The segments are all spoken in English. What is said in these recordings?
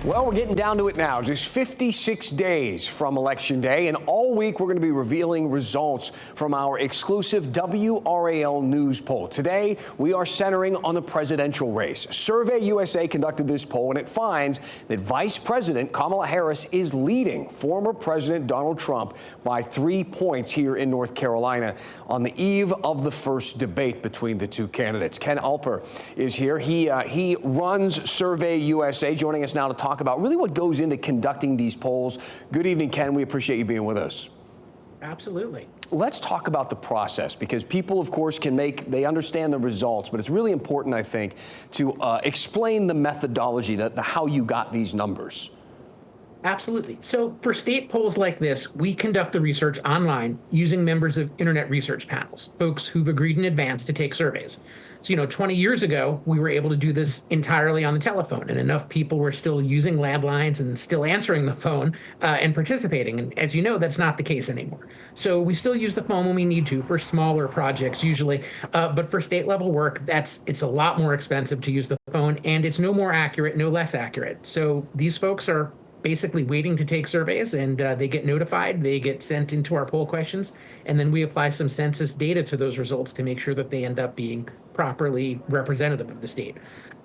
Well, we're getting down to it now. Just 56 days from Election Day, and all week we're going to be revealing results from our exclusive WRAL News Poll. Today, we are centering on the presidential race. Survey USA conducted this poll, and it finds that Vice President Kamala Harris is leading former President Donald Trump by 3 points here in North Carolina on the eve of the first debate between the two candidates. Ken Alper is here. He runs Survey USA, joining us now to talk about really what goes into conducting these polls. Good evening, Ken. We appreciate you being with us. Absolutely. Let's talk about the process, because people, of course, they understand the results, but it's really important, I think, to explain the methodology, how you got these numbers. Absolutely. So for state polls like this, we conduct the research online using members of internet research panels, folks who've agreed in advance to take surveys. So, 20 years ago, we were able to do this entirely on the telephone, and enough people were still using landlines and still answering the phone and participating. And as you know, that's not the case anymore. So we still use the phone when we need to for smaller projects usually, but for state level work, it's a lot more expensive to use the phone, and it's no more accurate, no less accurate. So these folks are basically waiting to take surveys, and they get notified, they get sent into our poll questions, and then we apply some census data to those results to make sure that they end up being properly representative of the state.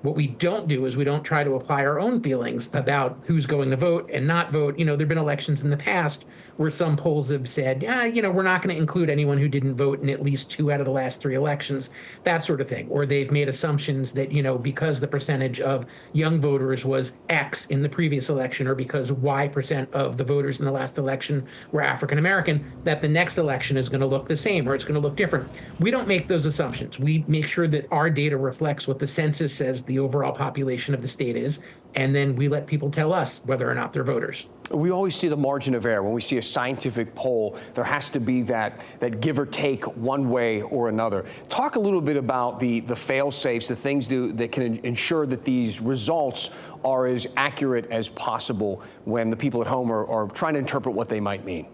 What we don't do is we don't try to apply our own feelings about who's going to vote and not vote. There have been elections in the past where some polls have said, we're not going to include anyone who didn't vote in at least 2 out of the last 3 elections, that sort of thing. Or they've made assumptions that, because the percentage of young voters was X in the previous election, or because Y% of the voters in the last election were African American, that the next election is going to look the same or it's going to look different. We don't make those assumptions. We make sure that our data reflects what the census says the overall population of the state is, and then we let people tell us whether or not they're voters. We always see the margin of error. When we see a scientific poll, there has to be that give or take one way or another. Talk a little bit about the fail-safes, the things that can ensure that these results are as accurate as possible when the people at home are trying to interpret what they might mean.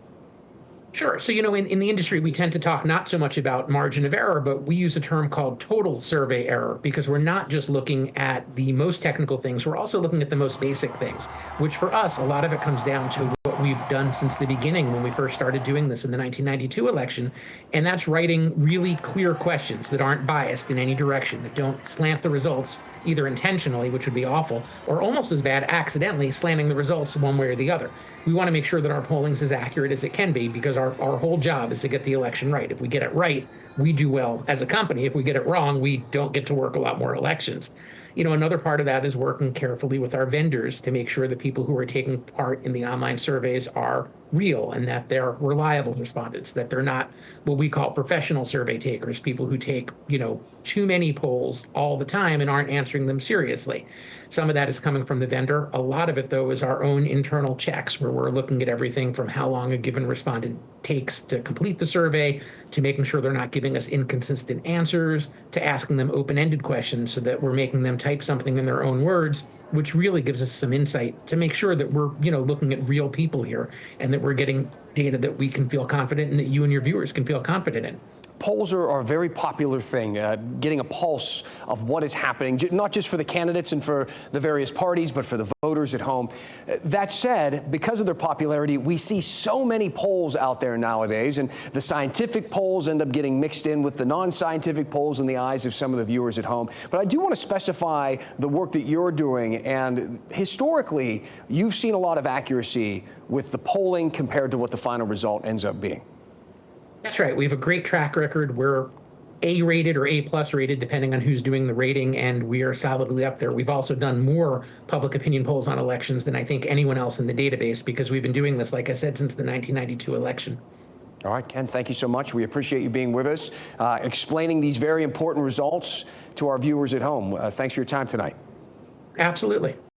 Sure. So, in the industry, we tend to talk not so much about margin of error, but we use a term called total survey error, because we're not just looking at the most technical things. We're also looking at the most basic things, which for us, a lot of it comes down to what we've done since the beginning when we first started doing this in the 1992 election. And that's writing really clear questions that aren't biased in any direction, that don't slant the results either intentionally, which would be awful, or almost as bad, accidentally slanting the results one way or the other. We want to make sure that our polling is as accurate as it can be, because our whole job is to get the election right. If we get it right, we do well as a company. If we get it wrong, we don't get to work a lot more elections. Another part of that is working carefully with our vendors to make sure that people who are taking part in the online surveys are real and that they're reliable respondents, that they're not what we call professional survey takers, people who take, too many polls all the time and aren't answering them seriously. Some of that is coming from the vendor. A lot of it, though, is our own internal checks, where we're looking at everything from how long a given respondent takes to complete the survey, to making sure they're not giving us inconsistent answers, to asking them open-ended questions so that we're making them type something in their own words, which really gives us some insight to make sure that we're, looking at real people here, and that we're getting data that we can feel confident in, that you and your viewers can feel confident in. Polls are a very popular thing, getting a pulse of what is happening, not just for the candidates and for the various parties, but for the voters at home. That said, because of their popularity, we see so many polls out there nowadays, and the scientific polls end up getting mixed in with the non-scientific polls in the eyes of some of the viewers at home. But I do want to specify the work that you're doing, and historically, you've seen a lot of accuracy with the polling compared to what the final result ends up being. That's right. We have a great track record. We're A-rated or A-plus rated, depending on who's doing the rating, and we are solidly up there. We've also done more public opinion polls on elections than I think anyone else in the database, because we've been doing this, like I said, since the 1992 election. All right, Ken, thank you so much. We appreciate you being with us, explaining these very important results to our viewers at home. Thanks for your time tonight. Absolutely.